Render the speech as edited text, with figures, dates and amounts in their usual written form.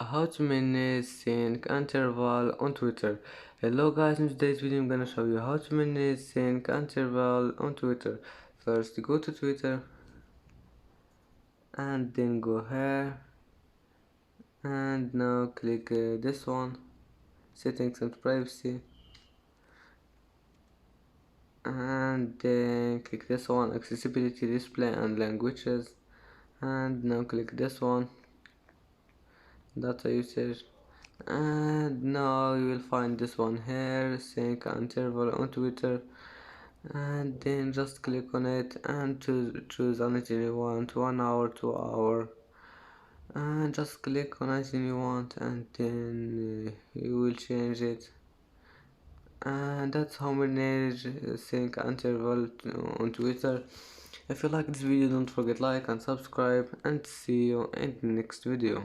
How to manage sync interval on Twitter. Hello guys, in today's video I'm gonna show you how to manage sync interval on Twitter. First go to Twitter and then go here and now click this one, settings and privacy, and then click this one, accessibility, display and languages, and now click this one, data usage, and now you will find this one here, sync interval on Twitter, and then just click on it and choose anything you want, 1 hour, 2 hour, and just click on anything you want, and then you will change it. And that's how manage sync interval on Twitter. If you like this video, don't forget like and subscribe, and see you in the next video.